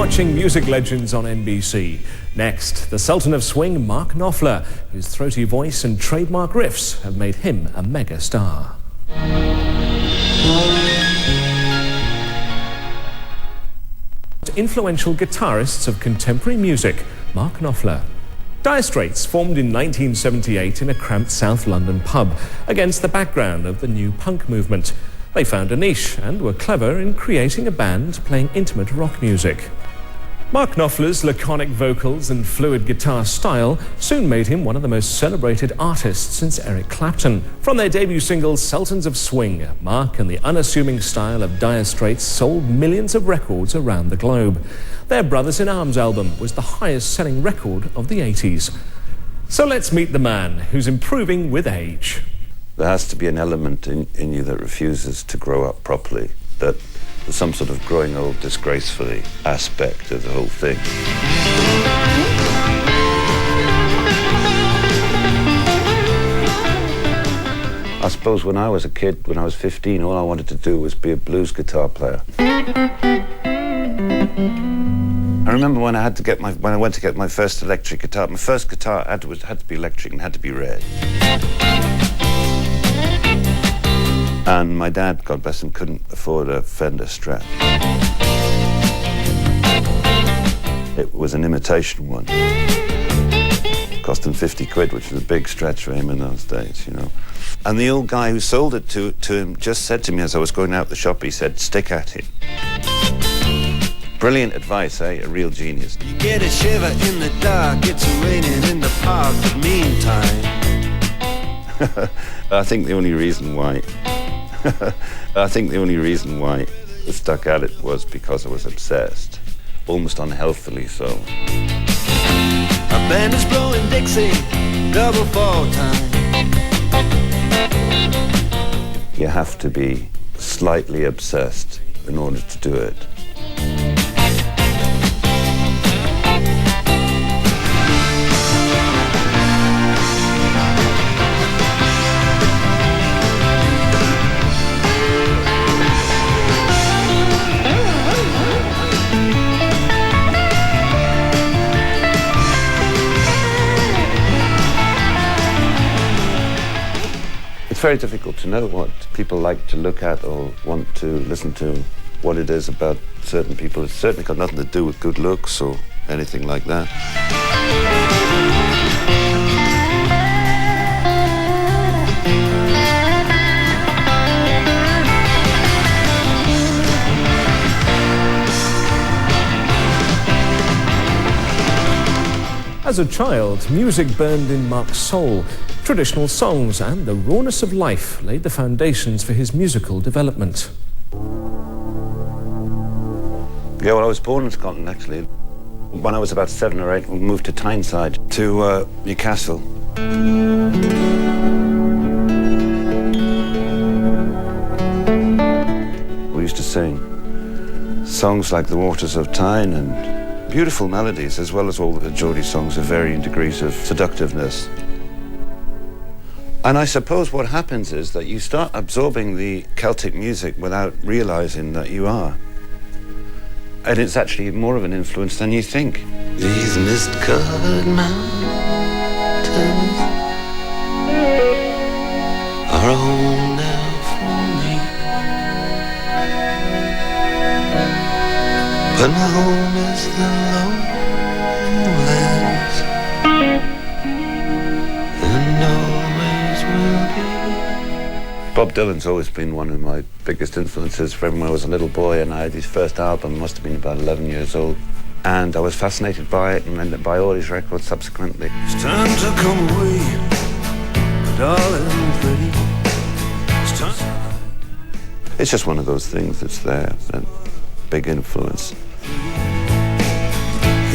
watching Music Legends on NBC. Next, the Sultan of Swing, Mark Knopfler, whose throaty voice and trademark riffs have made him a mega star. Influential guitarists of contemporary music, Mark Knopfler. Dire Straits formed in 1978 in a cramped South London pub against the background of the new punk movement. They found a niche and were clever in creating a band playing intimate rock music. Mark Knopfler's laconic vocals and fluid guitar style soon made him one of the most celebrated artists since Eric Clapton. From their debut single Sultans of Swing, Mark and the unassuming style of Dire Straits sold millions of records around the globe. Their Brothers in Arms album was the highest-selling record of the 80s. So let's meet the man who's improving with age. There has to be an element in you that refuses to grow up properly, that there's some sort of growing old disgracefully aspect of the whole thing. I suppose when I was a kid, when I was 15, all I wanted to do was be a blues guitar player. I remember when I went to get my first electric guitar. My first guitar had to be electric and had to be red. And my dad, God bless him, couldn't afford a Fender Strat. It was an imitation one. Cost him 50 quid, which was a big stretch for him in those days, you know. And the old guy who sold it to him just said to me as I was going out the shop, he said, "Stick at it." Brilliant advice, eh? A real genius. You get a shiver in the dark, it's raining in the park, but meantime. I think the only reason why I stuck at it was because I was obsessed, almost unhealthily so. A band is blowing Dixie, double fall time. You have to be slightly obsessed in order to do it. It's very difficult to know what people like to look at or want to listen to, what it is about certain people. It's certainly got nothing to do with good looks or anything like that. As a child, music burned in Mark's soul. Traditional songs and the rawness of life laid the foundations for his musical development. Yeah, well, I was born in Scotland, actually. When I was about 7 or 8, we moved to Tyneside, to Newcastle. We used to sing songs like The Waters of Tyne and beautiful melodies, as well as all the Geordie songs of varying degrees of seductiveness. And I suppose what happens is that you start absorbing the Celtic music without realizing that you are. And it's actually more of an influence than you think. These mist-covered mountains are a home now for me. But my home is the lowlands, and always will be. Bob Dylan's always been one of my biggest influences from when I was a little boy, and I had his first album, must have been about 11 years old, and I was fascinated by it and then by all his records subsequently. It's time to come away, darling, pretty. It's time. It's just one of those things that's there, that big influence.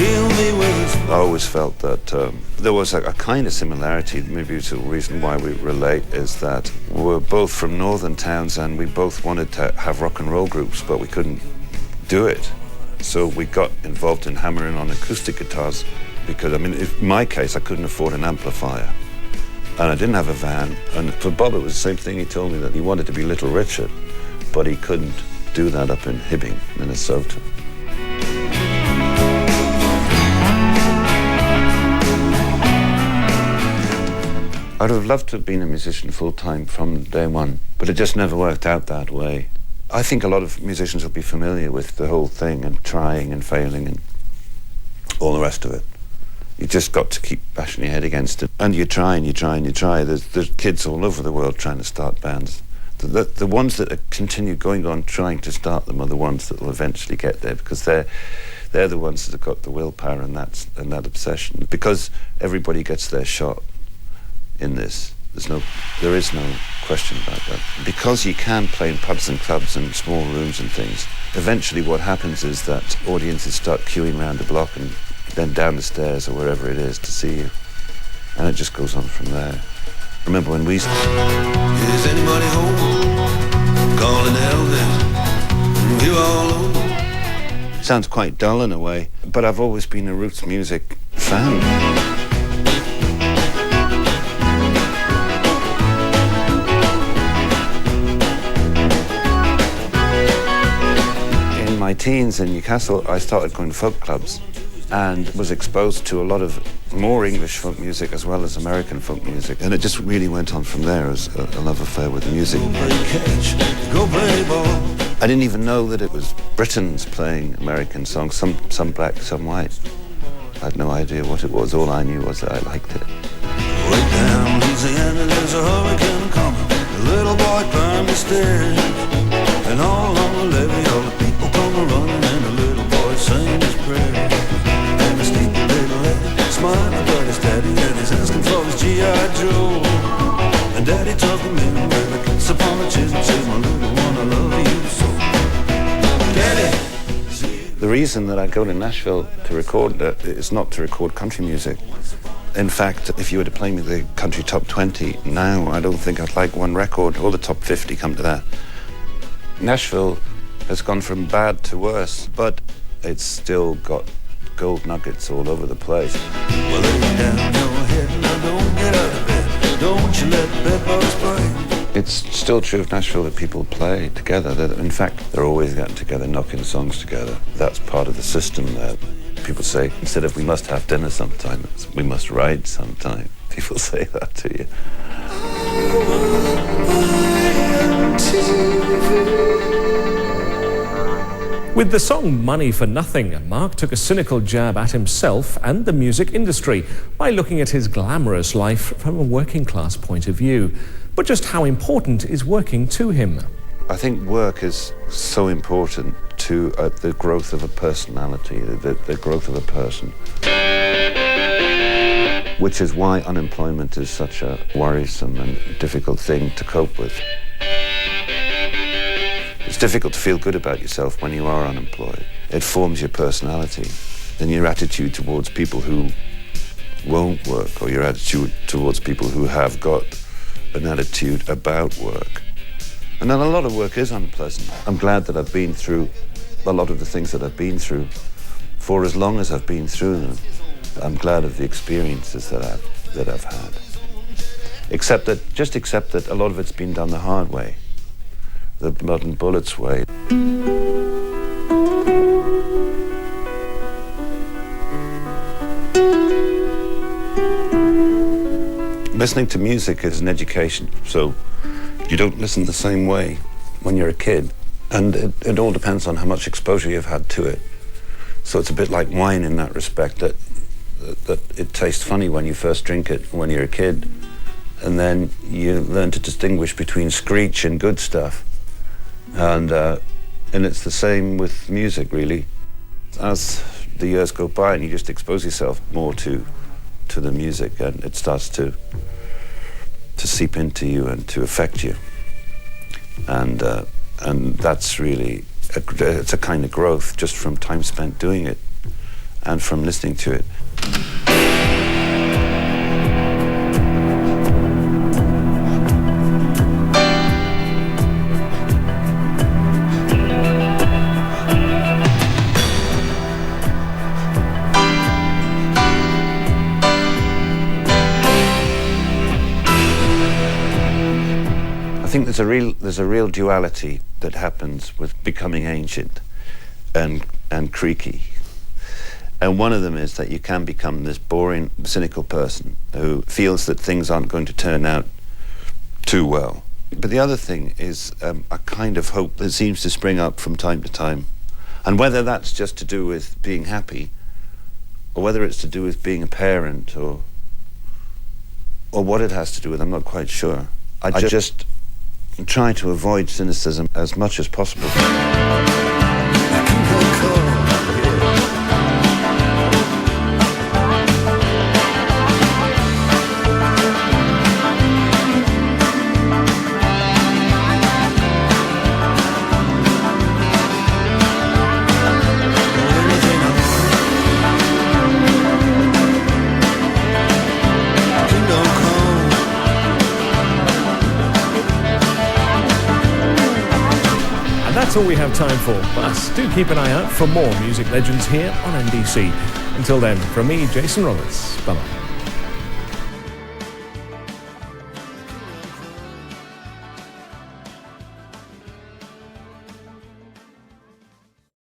I always felt that there was a kind of similarity. Maybe it's a reason why we relate, is that we're both from northern towns and we both wanted to have rock and roll groups, but we couldn't do it. So we got involved in hammering on acoustic guitars because, I mean, in my case, I couldn't afford an amplifier and I didn't have a van. And for Bob, it was the same thing. He told me that he wanted to be Little Richard, but he couldn't do that up in Hibbing, Minnesota. I'd have loved to have been a musician full-time from day one, but it just never worked out that way. I think a lot of musicians will be familiar with the whole thing and trying and failing and all the rest of it. You just got to keep bashing your head against it. And you try and you try and you try. There's kids all over the world trying to start bands. The ones that continue going on trying to start them are the ones that will eventually get there, because they're the ones that have got the willpower and that obsession. Because everybody gets their shot in this. There is no question about that. Because you can play in pubs and clubs and small rooms and things, eventually what happens is that audiences start queuing around the block and then down the stairs or wherever it is to see you. And it just goes on from there. Remember when we... Is anybody home? Calling Elvis. You all home? Sounds quite dull in a way, but I've always been a roots music fan. In my teens in Newcastle, I started going to folk clubs and was exposed to a lot of more English folk music as well as American folk music. And it just really went on from there as a love affair with music. I didn't even know that it was Britons playing American songs, some black, some white. I had no idea what it was. All I knew was that I liked it. Way down Louisiana, there's a hurricane coming. The little boy climbed the stairs, and all on the levee, all the people come running, and the little boy sang his prayer. And the sleepy little lad smiling at his daddy, and he's asking for his G.I. Joe. And daddy took him in with a kiss upon the chin and said, my little one, I love you so. Daddy! The reason that I go to Nashville to record is not to record country music. In fact, if you were to play me the country top 20 now, I don't think I'd like one record. All the top 50 come to that. Nashville has gone from bad to worse, but it's still got gold nuggets all over the place. Well, lay down your head, now don't get out of bed. Don't you let bedbugs bite. It's still true of Nashville that people play together. In fact, they're always getting together, knocking songs together. That's part of the system there. People say, instead of we must have dinner sometime, it's we must ride sometime. People say that to you. With the song Money for Nothing, Mark took a cynical jab at himself and the music industry by looking at his glamorous life from a working class point of view. But just how important is working to him? I think work is so important to the growth of a personality, the growth of a person. Which is why unemployment is such a worrisome and difficult thing to cope with. It's difficult to feel good about yourself when you are unemployed. It forms your personality and your attitude towards people who won't work, or your attitude towards people who have got an attitude about work. And then a lot of work is unpleasant. I'm glad that I've been through a lot of the things that I've been through for as long as I've been through them. I'm glad of the experiences that I've had. Accept that a lot of it's been done the hard way, the blood and bullets way. Listening to music is an education, so you don't listen the same way when you're a kid, and it all depends on how much exposure you've had to it. So it's a bit like wine in that respect, that it tastes funny when you first drink it when you're a kid, and then you learn to distinguish between screech and good stuff. And it's the same with music, really. As the years go by and you just expose yourself more to the music, and it starts to seep into you and to affect you, and that's really it's a kind of growth just from time spent doing it and from listening to it. I think there's a real duality that happens with becoming ancient and creaky. And one of them is that you can become this boring, cynical person who feels that things aren't going to turn out too well. But the other thing is a kind of hope that seems to spring up from time to time. And whether that's just to do with being happy, or whether it's to do with being a parent, or what it has to do with, I'm not quite sure. I just try to avoid cynicism as much as possible. That's all we have time for, but do keep an eye out for more music legends here on NBC. Until then, from me, Jason Roberts, bye-bye.